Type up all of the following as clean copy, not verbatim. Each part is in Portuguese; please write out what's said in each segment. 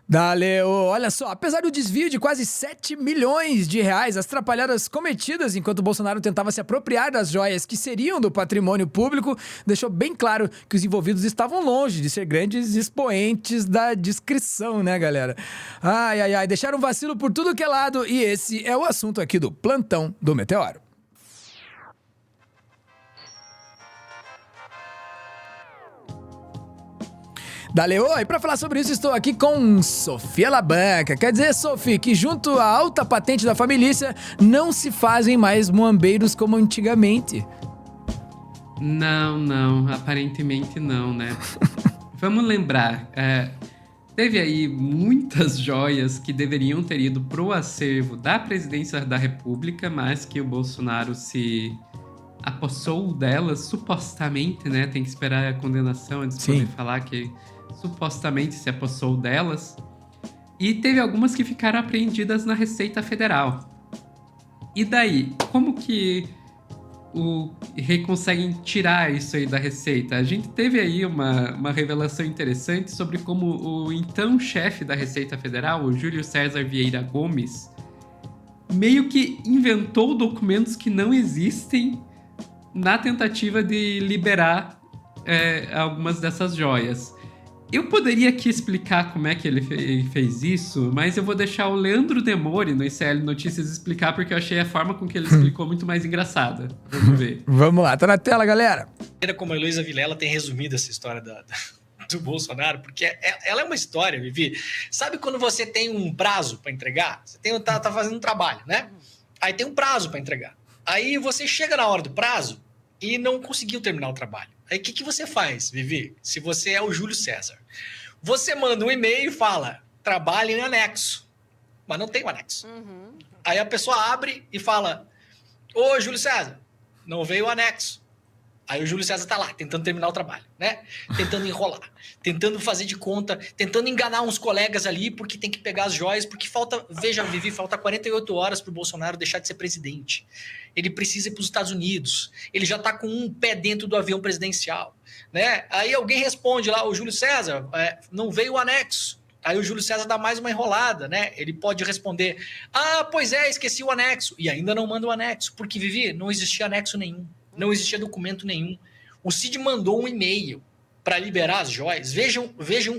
Valeu! Olha só, apesar do desvio de quase 7 milhões de reais, as trapalhadas cometidas enquanto Bolsonaro tentava se apropriar das joias que seriam do patrimônio público, deixou bem claro que os envolvidos estavam longe de ser grandes expoentes da discrição, né, galera? Ai, ai, ai, deixaram vacilo por tudo que é lado e esse é o assunto aqui do Plantão do Meteoro. Daleo, e pra falar sobre isso estou aqui com Sofia Labanca. Quer dizer, Sophie, que junto à alta patente da família não se fazem mais muambeiros como antigamente. Não, aparentemente não, né? Vamos lembrar, teve aí muitas joias que deveriam ter ido pro acervo da presidência da República, mas que o Bolsonaro se apossou delas, supostamente, né? Tem que esperar a condenação antes de poder falar que supostamente se apossou delas. E teve algumas que ficaram apreendidas na Receita Federal. E daí, como que conseguem tirar isso aí da Receita? A gente teve aí uma revelação interessante sobre como o então chefe da Receita Federal, o Júlio César Vieira Gomes, meio que inventou documentos que não existem na tentativa de liberar algumas dessas joias. Eu poderia aqui explicar como é que ele fez isso, mas eu vou deixar o Leandro Demore no ICL Notícias explicar, porque eu achei a forma com que ele explicou muito mais engraçada. Vamos ver. Vamos lá, tá na tela, galera. Como a Heloísa Vilela tem resumido essa história do Bolsonaro, porque ela é uma história, Vivi. Sabe quando você tem um prazo para entregar? Você tá fazendo um trabalho, né? Aí tem um prazo para entregar. Aí você chega na hora do prazo e não conseguiu terminar o trabalho. Aí o que você faz, Vivi? Se você é o Júlio César. Você manda um e-mail e fala, trabalhe em anexo. Mas não tem o anexo. Aí a pessoa abre e fala, ô Júlio César, não veio o anexo. Aí o Júlio César tá lá, tentando terminar o trabalho, né? Tentando enrolar, tentando fazer de conta, tentando enganar uns colegas ali, porque tem que pegar as joias, porque veja, Vivi, falta 48 horas pro Bolsonaro deixar de ser presidente. Ele precisa ir pros Estados Unidos, ele já tá com um pé dentro do avião presidencial, né? Aí alguém responde lá, o Júlio César, não veio o anexo. Aí o Júlio César dá mais uma enrolada, né? Ele pode responder, pois esqueci o anexo. E ainda não manda o anexo, porque, Vivi, não existia anexo nenhum. Não existia documento nenhum. O Cid mandou um e-mail para liberar as joias. Vejam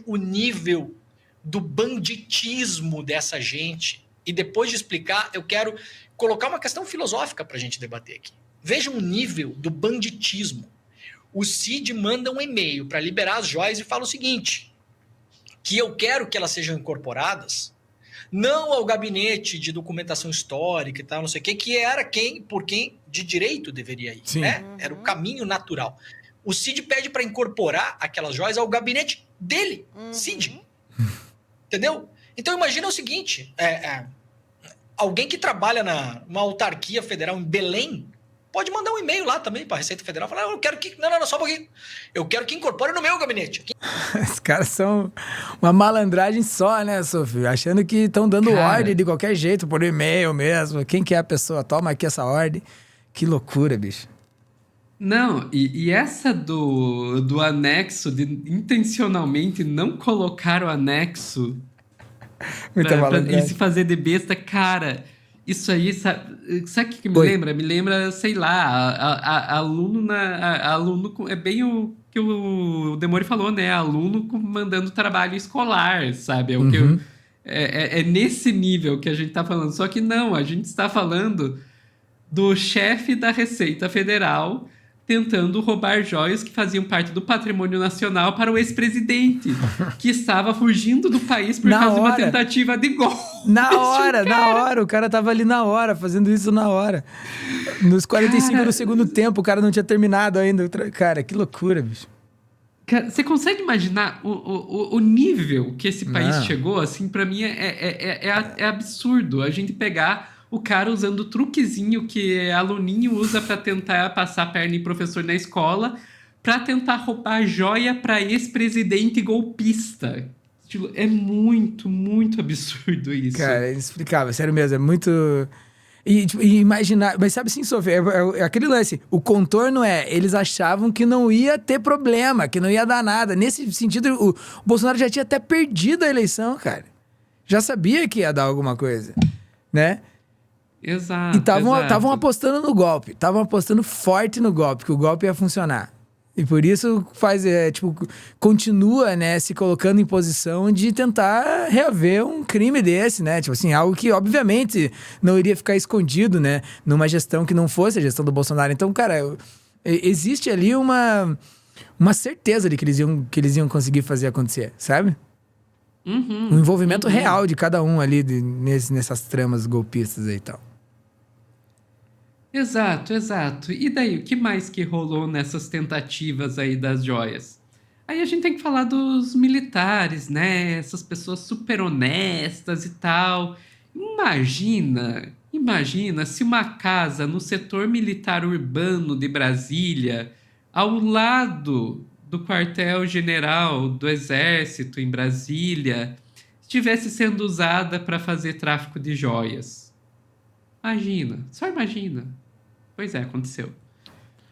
o nível do banditismo dessa gente. E depois de explicar, eu quero colocar uma questão filosófica para a gente debater aqui. Vejam o nível do banditismo. O Cid manda um e-mail para liberar as joias e fala o seguinte, que eu quero que elas sejam incorporadas não ao gabinete de documentação histórica e tal, não sei o quê, que era por quem de direito deveria ir, né? Era o caminho natural. O Cid pede para incorporar aquelas joias ao gabinete dele, Cid. Entendeu? Então imagina o seguinte, alguém que trabalha numa autarquia federal em Belém pode mandar um e-mail lá também para a Receita Federal, falar, eu quero que... Não, só um pouquinho. Eu quero que incorpore no meu gabinete. Os caras são uma malandragem só, né, Sofia? Achando que estão dando ordem de qualquer jeito, por e-mail mesmo. Quem que é a pessoa? Toma aqui essa ordem. Que loucura, bicho. Não, e essa do anexo, de intencionalmente não colocar o anexo e se fazer de besta, cara... Isso aí, sabe o que me lembra? Me lembra, sei lá, aluno é bem o que o Demore falou, né? Aluno mandando trabalho escolar, sabe? É nesse nível que a gente tá falando. Só que não, a gente está falando do chefe da Receita Federal tentando roubar joias que faziam parte do patrimônio nacional para o ex-presidente, que estava fugindo do país por causa de uma tentativa de golpe. Na hora, o cara tava ali na hora, fazendo isso na hora. Nos 45 do segundo tempo, o cara não tinha terminado ainda. Cara, que loucura, bicho. Cara, você consegue imaginar o nível que esse país chegou? Assim, pra mim é absurdo a gente pegar o cara usando o truquezinho que aluninho usa pra tentar passar a perna em professor na escola, pra tentar roubar joia pra ex-presidente golpista. Tipo, é muito, muito absurdo isso. Cara, é inexplicável, sério mesmo, é muito... E imaginar... Mas sabe assim, Sofia, é aquele lance, o contorno eles achavam que não ia ter problema, que não ia dar nada. Nesse sentido, o Bolsonaro já tinha até perdido a eleição, cara. Já sabia que ia dar alguma coisa, né? Exato. E estavam apostando no golpe. Estavam apostando forte no golpe, que o golpe ia funcionar. E por isso continua, né, se colocando em posição de tentar reaver um crime desse, né? Tipo assim, algo que, obviamente, não iria ficar escondido, né? Numa gestão que não fosse a gestão do Bolsonaro. Então, cara, existe ali uma certeza de que eles iam conseguir fazer acontecer, sabe? Um envolvimento real de cada um ali nessas tramas golpistas aí e tal. Exato. E daí, o que mais que rolou nessas tentativas aí das joias? Aí a gente tem que falar dos militares, né? Essas pessoas super honestas e tal. Imagina se uma casa no setor militar urbano de Brasília, ao lado do quartel-general do Exército em Brasília, estivesse sendo usada para fazer tráfico de joias. Só imagina. Pois é, aconteceu.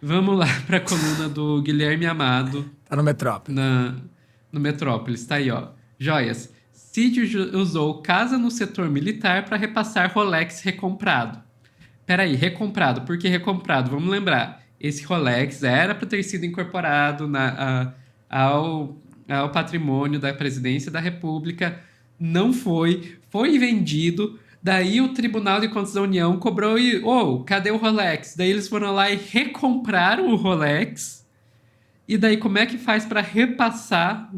Vamos lá para a coluna do Guilherme Amado. Tá no Metrópolis. No Metrópolis, tá aí, ó. Joias. Cid usou casa no setor militar para repassar Rolex recomprado. Peraí, recomprado. Por que recomprado? Vamos lembrar. Esse Rolex era para ter sido incorporado ao patrimônio da presidência da República. Não foi. Foi vendido. Daí o Tribunal de Contas da União cobrou e... cadê o Rolex? Daí eles foram lá e recompraram o Rolex. E daí como é que faz para repassar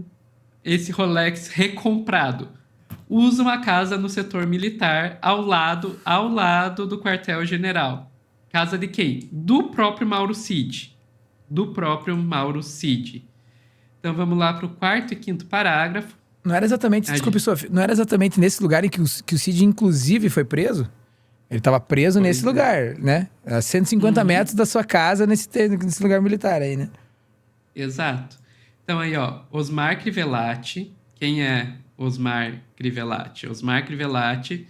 esse Rolex recomprado? Usa uma casa no setor militar ao lado do quartel-general. Casa de quem? Do próprio Mauro Cid. Então vamos lá para o 4º e 5º parágrafo. Não era exatamente, desculpe, Sophie, não era exatamente nesse lugar em que o Cid, inclusive, foi preso? Ele estava preso nesse lugar, né? A 150 metros da sua casa, nesse lugar militar aí, né? Exato. Então aí, ó, Osmar Crivellati. Quem é Osmar Crivellati? Osmar Crivellati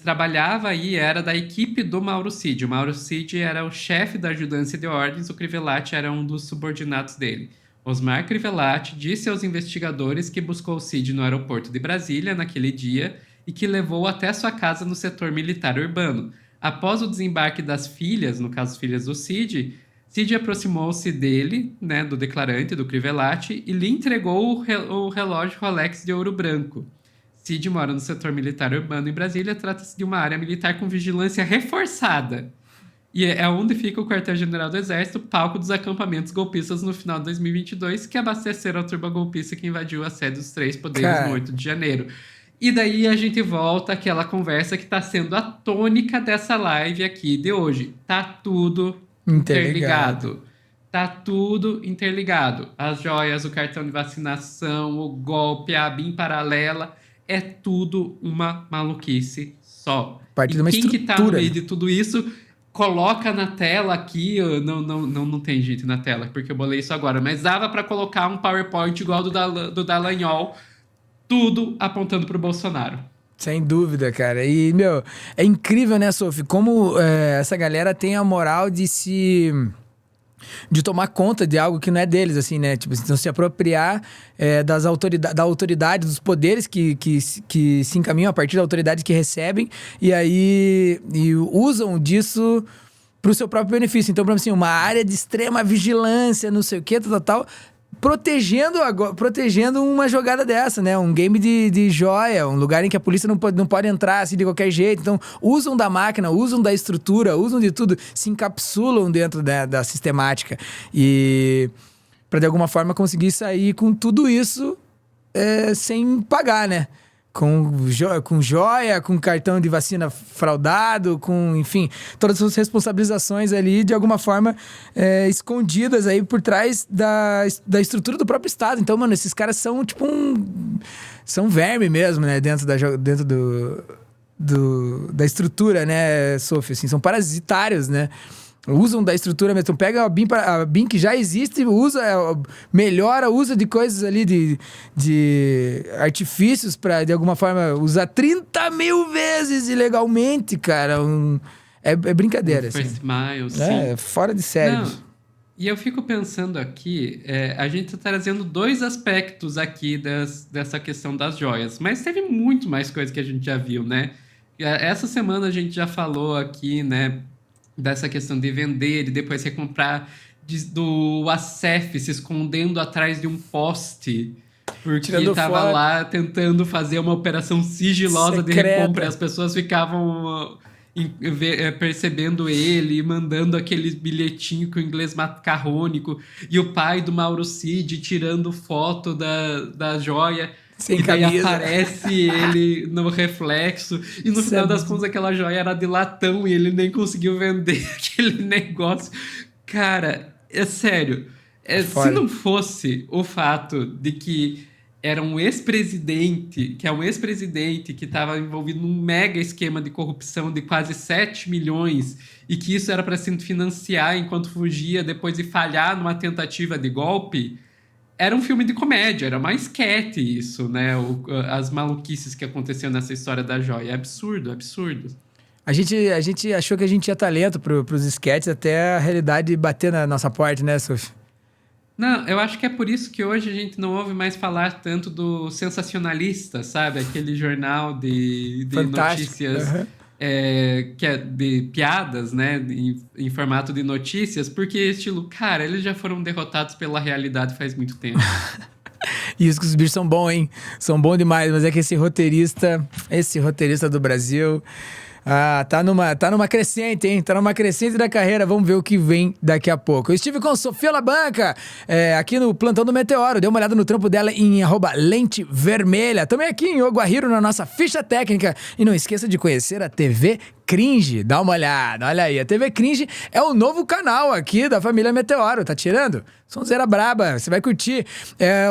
trabalhava aí, era da equipe do Mauro Cid. O Mauro Cid era o chefe da ajudância de ordens, o Crivellati era um dos subordinados dele. Osmar Crivellati disse aos investigadores que buscou o Cid no aeroporto de Brasília naquele dia e que levou até sua casa no setor militar urbano. Após o desembarque das filhas, no caso filhas do Cid aproximou-se dele, né, do declarante, do Crivellati, e lhe entregou o relógio Rolex de ouro branco. Cid mora no setor militar urbano em Brasília, trata-se de uma área militar com vigilância reforçada. E é onde fica o quartel-general do Exército, palco dos acampamentos golpistas no final de 2022, que abasteceram a turba golpista que invadiu a sede dos 3 poderes no 8 de janeiro. E daí a gente volta àquela conversa que está sendo a tônica dessa live aqui de hoje. Tá tudo interligado. As joias, o cartão de vacinação, o golpe, a BIM paralela, é tudo uma maluquice só. Parte de uma quem estrutura. Que tá no meio de tudo isso... Coloca na tela aqui, não tem gente na tela, porque eu bolei isso agora, mas dava para colocar um PowerPoint igual do Dallagnol, tudo apontando pro Bolsonaro. Sem dúvida, cara. E, é incrível, né, Sophie, como essa galera tem a moral de tomar conta de algo que não é deles, assim, né? Tipo, então se apropriar da autoridade, dos poderes que se encaminham a partir da autoridade que recebem e usam disso pro seu próprio benefício. Então, por exemplo, assim, uma área de extrema vigilância, não sei o que, tal, protegendo uma jogada dessa, né? Um game de joia, um lugar em que a polícia não pode entrar assim de qualquer jeito. Então, usam da máquina, usam da estrutura, usam de tudo, se encapsulam dentro da sistemática. E para de alguma forma conseguir sair com tudo isso sem pagar, né? Com joia, com cartão de vacina fraudado, com, enfim, todas as responsabilizações ali, de alguma forma, escondidas aí por trás da estrutura do próprio Estado. Então, mano, esses caras são tipo são verme mesmo, né? Dentro da estrutura, né, Sophie? Assim, são parasitários, né? Usam da estrutura mesmo. Então, pega a BIM que já existe, melhora, usa de coisas ali, de artifícios para, de alguma forma, usar 30 mil vezes ilegalmente, cara. É brincadeira, assim. First Mile, sim. É fora de série. Não. E eu fico pensando aqui, a gente está trazendo dois aspectos aqui dessa questão das joias, mas teve muito mais coisa que a gente já viu, né? Essa semana a gente já falou aqui, né, dessa questão de vender e depois recomprar, do Acef se escondendo atrás de um poste, porque estava lá tentando fazer uma operação sigilosa de recompra, e as pessoas ficavam percebendo ele, mandando aqueles bilhetinhos com inglês macarrônico, e o pai do Mauro Cid tirando foto da joia, sem e daí camisa. aparece ele no reflexo, e no final das contas aquela joia era de latão e ele nem conseguiu vender aquele negócio. Cara, é sério, se não fosse o fato de que era um ex-presidente, que estava envolvido num mega esquema de corrupção de quase 7 milhões e que isso era para se financiar enquanto fugia depois de falhar numa tentativa de golpe, era um filme de comédia, era uma esquete isso, né? As maluquices que aconteciam nessa história da joia. É absurdo, absurdo. A gente achou que a gente tinha talento pros esquetes até a realidade bater na nossa porta, né, Sophie? Não, eu acho que é por isso que hoje a gente não ouve mais falar tanto do Sensacionalista, sabe? Aquele jornal de notícias, que é de piadas, né? Em formato de notícias, porque estilo, cara, eles já foram derrotados pela realidade faz muito tempo. E os bichos são bons, hein? São bons demais, mas é que esse roteirista do Brasil... tá numa crescente, hein? Tá numa crescente da carreira. Vamos ver o que vem daqui a pouco. Eu estive com Sofia Labanca, aqui no Plantão do Meteoro. Dê uma olhada no trampo dela em @lentevermelha. Também aqui em Oguahiro, na nossa ficha técnica. E não esqueça de conhecer a TV Cringe. Dá uma olhada, olha aí. A TV Cringe é o novo canal aqui da família Meteoro. Tá tirando? Sonzeira braba, você vai curtir.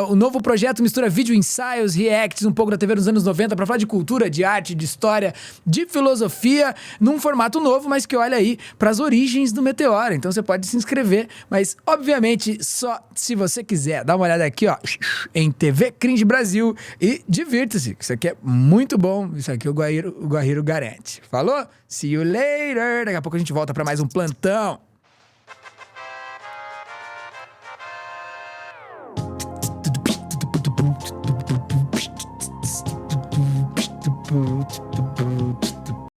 O novo projeto mistura vídeo, ensaios, reacts, um pouco da TV nos anos 90 pra falar de cultura, de arte, de história, de filosofia, num formato novo, mas que olha aí pras origens do Meteoro. Então você pode se inscrever, mas obviamente só se você quiser. Dá uma olhada aqui, ó, em TV Cringe Brasil e divirta-se. Isso aqui é muito bom. Isso aqui o Guahiro garante. Falou? See you later. Daqui a pouco a gente volta pra mais um plantão.